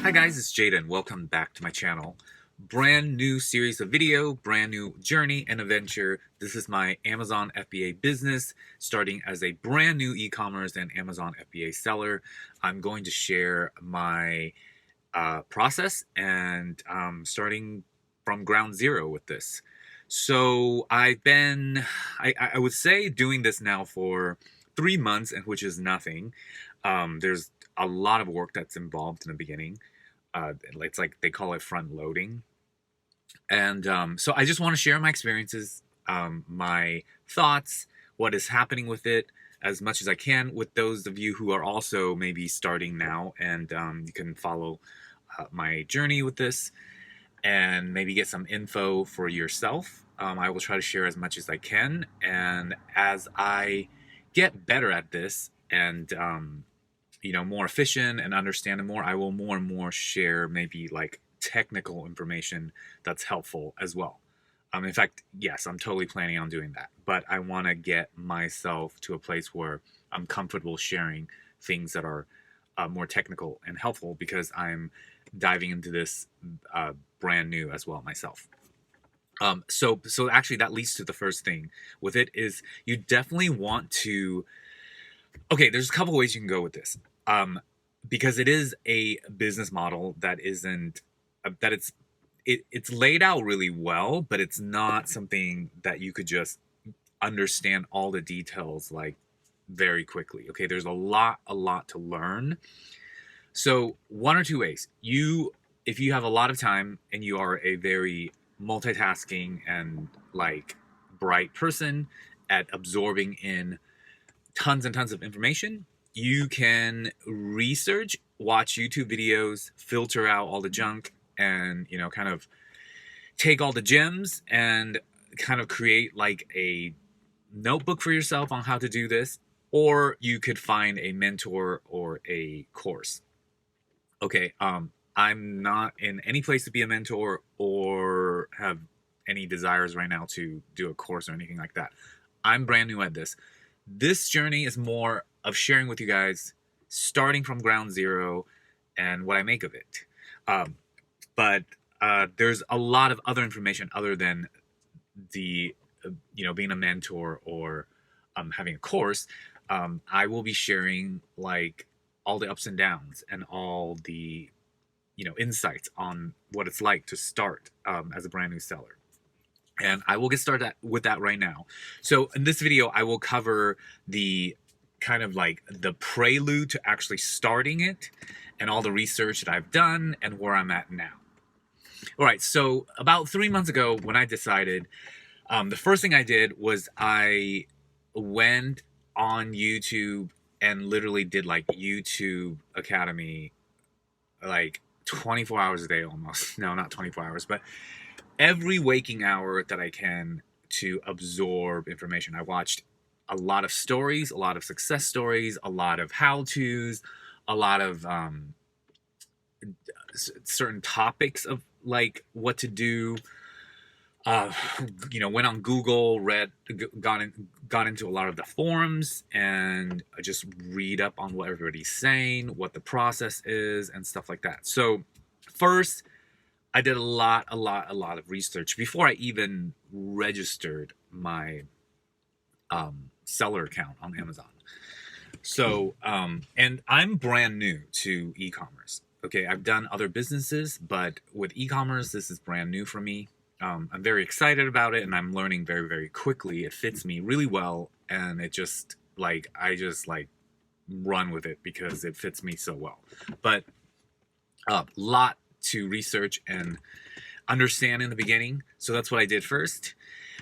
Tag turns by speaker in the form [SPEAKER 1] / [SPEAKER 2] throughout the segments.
[SPEAKER 1] Hi guys, it's Jaden. Welcome back to my channel. Brand new series of video, brand new journey and adventure. This is my Amazon FBA business, starting as a brand new e-commerce and Amazon FBA seller. I'm going to share my process and starting from ground zero with this. So I've been, I would say, doing this now for 3 months, and which is nothing. There's a lot of work that's involved in the beginning. It's like they call it front loading. And so I just want to share my experiences, my thoughts, what is happening with it, as much as I can with those of you who are also maybe starting now, and you can follow my journey with this and maybe get some info for yourself. I will try to share as much as I can, and as I get better at this and more efficient and understand it more, I will more and more share maybe like technical information that's helpful as well. In fact, yes, I'm totally planning on doing that, but I want to get myself to a place where I'm comfortable sharing things that are more technical and helpful, because I'm diving into this brand new as well myself. So actually that leads to the first thing with it is you definitely want to. Okay, there's a couple ways you can go with this, because it is a business model that isn't that it's laid out really well, but it's not something that you could just understand all the details like very quickly. Okay, there's a lot to learn. So one or two ways. If you have a lot of time and you are a very multitasking and like bright person at absorbing in tons and tons of information, you can research, watch YouTube videos, filter out all the junk, and kind of take all the gems and kind of create like a notebook for yourself on how to do this. Or you could find a mentor or a course. Okay, I'm not in any place to be a mentor or have any desires right now to do a course or anything like that. I'm brand new at this. This journey is more of sharing with you guys, starting from ground zero and what I make of it. But there's a lot of other information other than the, being a mentor or having a course. I will be sharing like all the ups and downs and all the, insights on what it's like to start as a brand new seller. And I will get started with that right now. So in this video, I will cover the kind of like the prelude to actually starting it and all the research that I've done and where I'm at now. All right, so about 3 months ago when I decided, the first thing I did was I went on YouTube and literally did like YouTube Academy, like 24 hours a day almost. No, not 24 hours, but every waking hour that I can to absorb information. I watched a lot of stories, a lot of success stories, a lot of how-tos, a lot of certain topics of like what to do. Went on Google, got into a lot of the forums, and I just read up on what everybody's saying, what the process is, and stuff like that. So first, I did a lot of research before I even registered my seller account on Amazon. So, and I'm brand new to e-commerce. Okay, I've done other businesses, but with e-commerce, this is brand new for me. I'm very excited about it, and I'm learning very, very quickly. It fits me really well, and it just like I just like run with it because it fits me so well. But a lot to research and understand in the beginning, so that's what I did first.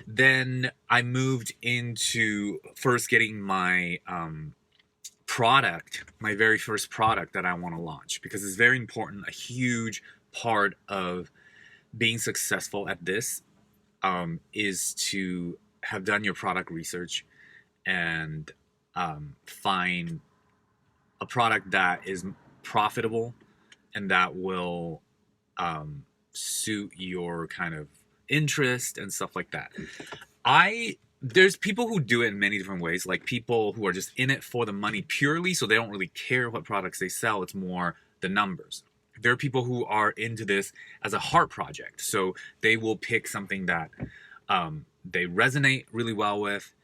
[SPEAKER 1] Then I moved into first getting my product, my very first product that I want to launch, because it's very important. A huge part of being successful at this is to have done your product research and find a product that is profitable and that will suit your kind of interest and stuff like that. There's people who do it in many different ways, like people who are just in it for the money purely, so they don't really care what products they sell. It's more the numbers. there are people who are into this as a heart project. So they will pick something that they resonate really well with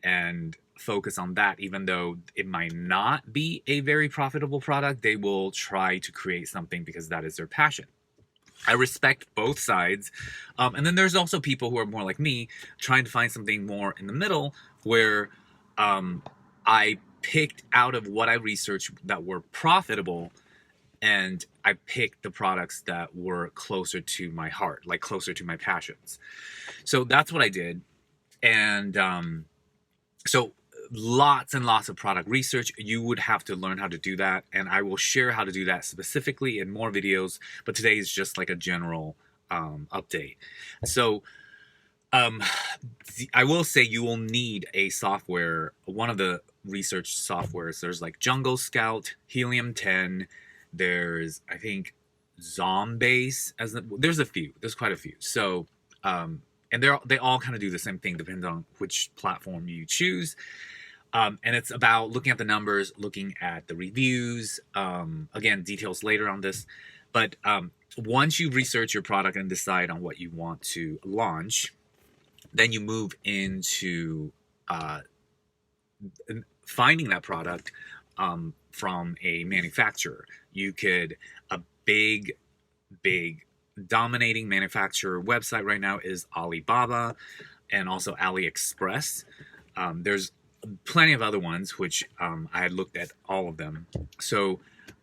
[SPEAKER 1] and focus on that, even though it might not be a very profitable product. They will try to create something because that is their passion. I respect both sides. And then there's also people who are more like me, trying to find something more in the middle where I picked out of what I researched that were profitable, and I picked the products that were closer to my heart, like closer to my passions. So that's what I did. And so lots and lots of product research. You would have to learn how to do that, and I will share how to do that specifically in more videos, but today is just like a general update. So I will say you will need a software, one of the research softwares. There's like Jungle Scout, Helium 10, there's I think Zombase, there's a few, there's quite a few. So and they all kind of do the same thing, depending on which platform you choose. And it's about looking at the numbers, looking at the reviews. Again, details later on this. But once you research your product and decide on what you want to launch, then you move into finding that product from a manufacturer. You could, a big dominating manufacturer website right now is Alibaba and also AliExpress. There's plenty of other ones, which I had looked at all of them. So,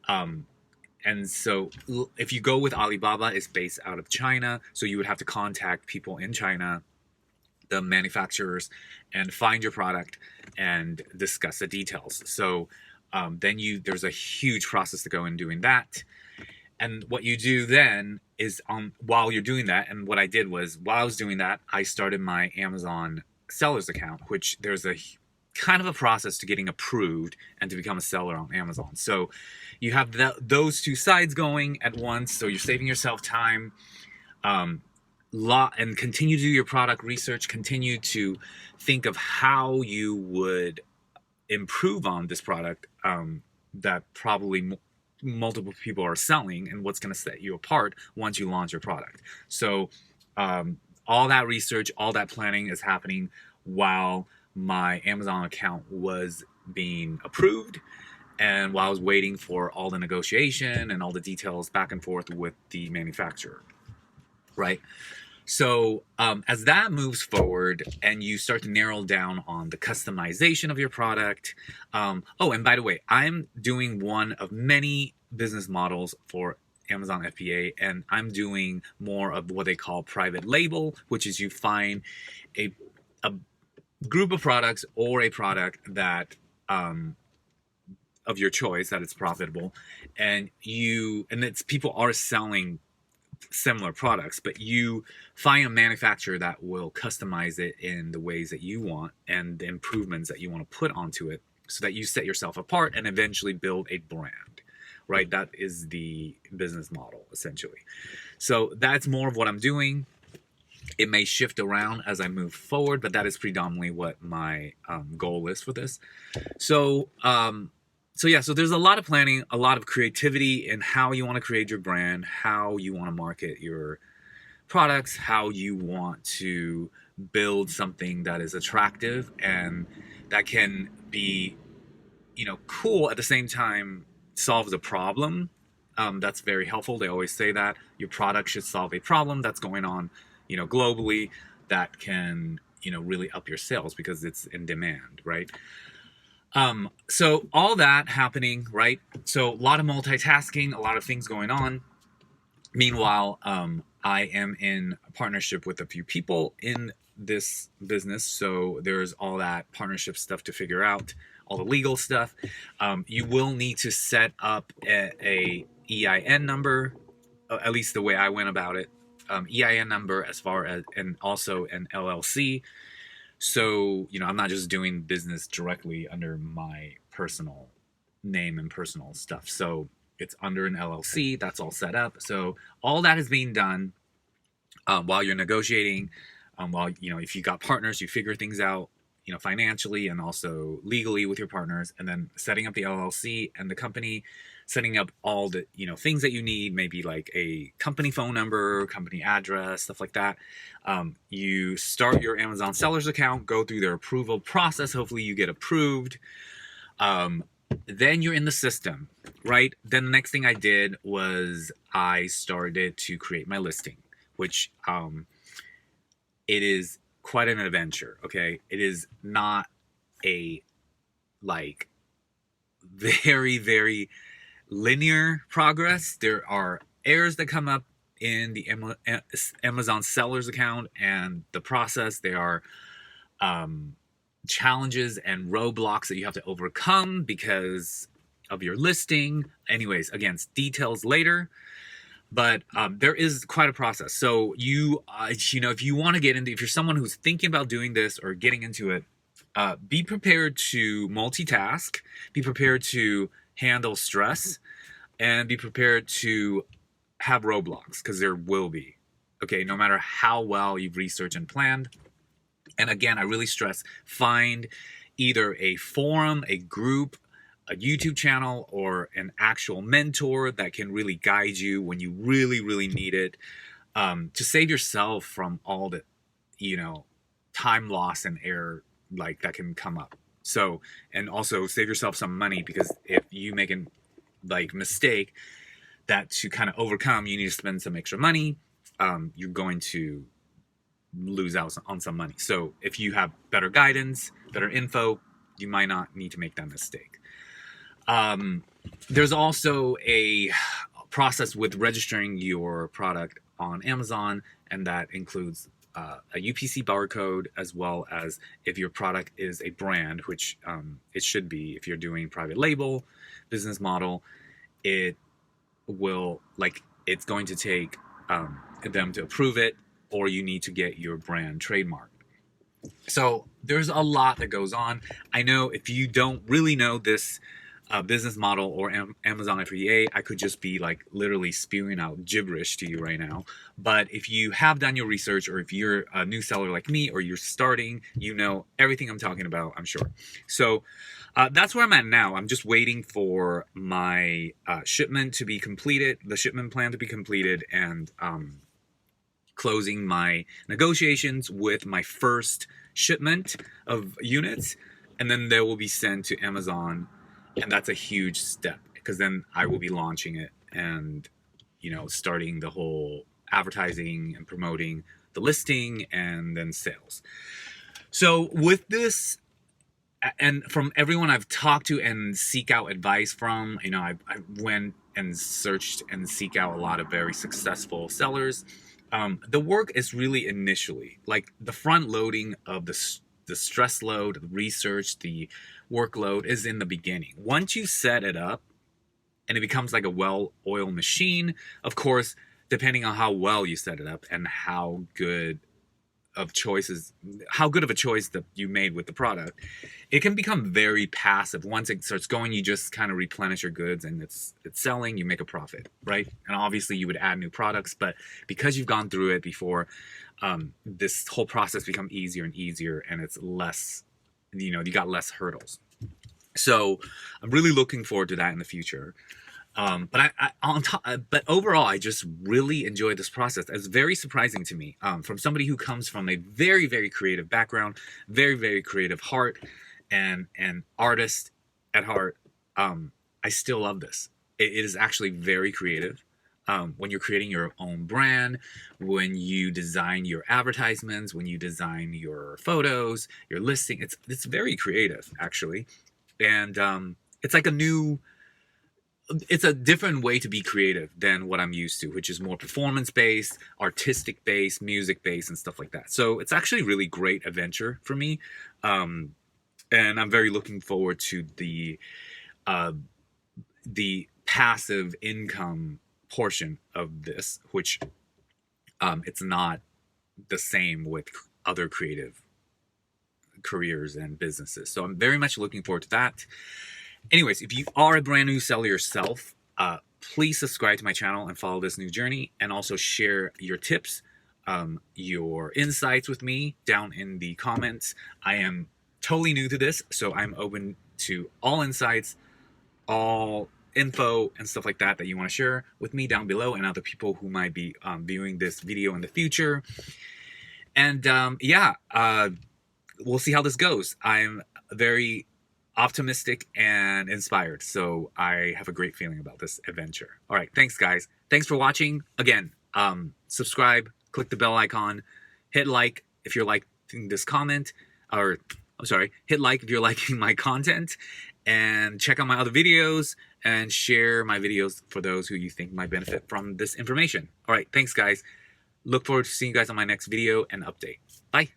[SPEAKER 1] and so if you go with Alibaba, it's based out of China. So you would have to contact people in China, the manufacturers, and find your product and discuss the details. So then there's a huge process to go in doing that. And what you do then is while you're doing that, and what I did was while I was doing that, I started my Amazon seller's account, which there's a kind of a process to getting approved and to become a seller on Amazon. So you have those two sides going at once. So you're saving yourself time, and continue to do your product research, continue to think of how you would improve on this product that probably multiple people are selling, and what's going to set you apart once you launch your product. So all that research, all that planning is happening while my Amazon account was being approved and while I was waiting for all the negotiation and all the details back and forth with the manufacturer, right? So as that moves forward and you start to narrow down on the customization of your product. Oh, and by the way, I'm doing one of many business models for Amazon FBA, and I'm doing more of what they call private label, which is you find a group of products or a product that of your choice that it's profitable, and it's people are selling similar products, but you find a manufacturer that will customize it in the ways that you want and the improvements that you want to put onto it, so that you set yourself apart and eventually build a brand, right? That is the business model, essentially. So that's more of what I'm doing. It may shift around as I move forward, but that is predominantly what my goal is for this. So so there's a lot of planning, a lot of creativity in how you want to create your brand, how you want to market your products, how you want to build something that is attractive and that can be, cool at the same time, solves a problem. That's very helpful. They always say that your product should solve a problem that's going on, globally, that can, really up your sales because it's in demand, right? So all that happening, right? So a lot of multitasking, a lot of things going on. Meanwhile, I am in a partnership with a few people in this business. So there's all that partnership stuff to figure out, all the legal stuff. You will need to set up a EIN number, at least the way I went about it. EIN number as far as, and also an LLC. So, I'm not just doing business directly under my personal name and personal stuff. So it's under an LLC. That's all set up. So all that is being done while you're negotiating. While, if you got partners, you figure things out. financially and also legally with your partners, and then setting up the LLC and the company, setting up all the, things that you need, maybe like a company phone number, company address, stuff like that. You start your Amazon sellers account, go through their approval process. Hopefully you get approved. Then you're in the system, right? Then the next thing I did was I started to create my listing, which it is quite an adventure. Okay, it is not a like very, very linear progress. There are errors that come up in the Amazon sellers account and the process. There are challenges and roadblocks that you have to overcome because of your listing. Anyways, again, details later. But there is quite a process. So if you want to get into, if you're someone who's thinking about doing this or getting into it, be prepared to multitask, be prepared to handle stress, and be prepared to have roadblocks, because there will be. Okay, no matter how well you've researched and planned. And again, I really stress, find either a forum, a group, a YouTube channel, or an actual mentor that can really guide you when you really, really need it, to save yourself from all the, time loss and error like that can come up. So, and also save yourself some money, because if you make an mistake that to kind of overcome, you need to spend some extra money. You're going to lose out on some money. So if you have better guidance, better info, you might not need to make that mistake. There's also a process with registering your product on Amazon, and that includes a UPC barcode, as well as if your product is a brand, which it should be. If you're doing private label business model, it will, it's going to take them to approve it, or you need to get your brand trademarked. So there's a lot that goes on. I know if you don't really know this business model or Amazon FBA, I could just be literally spewing out gibberish to you right now. But if you have done your research, or if you're a new seller like me, or you're starting, you know everything I'm talking about, I'm sure. So that's where I'm at now. I'm just waiting for my shipment to be completed, the shipment plan to be completed, and closing my negotiations with my first shipment of units, and then they will be sent to Amazon. And that's a huge step, because then I will be launching it and, starting the whole advertising and promoting the listing, and then sales. So with this, and from everyone I've talked to and seek out advice from, I went and searched and seek out a lot of very successful sellers. The work is really initially, the front loading of the stress load, the research, the workload is in the beginning. Once you set it up and it becomes like a well-oiled machine, of course, depending on how well you set it up and how good of a choice that you made with the product, it can become very passive. Once it starts going, you just kind of replenish your goods, and it's selling, you make a profit, right? And obviously you would add new products, but because you've gone through it before, this whole process becomes easier and easier, and it's less, you got less hurdles. So I'm really looking forward to that in the future. But overall, I just really enjoyed this process. It's very surprising to me, from somebody who comes from a very, very creative background, very, very creative heart, and artist at heart. I still love this. It is actually very creative. When you're creating your own brand, when you design your advertisements, when you design your photos, your listing, it's very creative, actually. And it's like it's a different way to be creative than what I'm used to, which is more performance-based, artistic-based, music-based, and stuff like that. So it's actually a really great adventure for me. And I'm very looking forward to the passive income portion of this, which it's not the same with other creative careers and businesses. So I'm very much looking forward to that. Anyways, if you are a brand new seller yourself, please subscribe to my channel and follow this new journey, and also share your tips, your insights with me down in the comments. I am totally new to this, so I'm open to all insights, all info and stuff like that you want to share with me down below and other people who might be viewing this video in the future. And we'll see how this goes. I'm very optimistic and inspired, so I have a great feeling about this adventure. All right, thanks guys. Thanks for watching. Again, subscribe, click the bell icon, hit like if you're liking this comment, or I'm sorry, hit like if you're liking my content, and check out my other videos and share my videos for those who you think might benefit from this information. All right, thanks guys. Look forward to seeing you guys on my next video and update. Bye.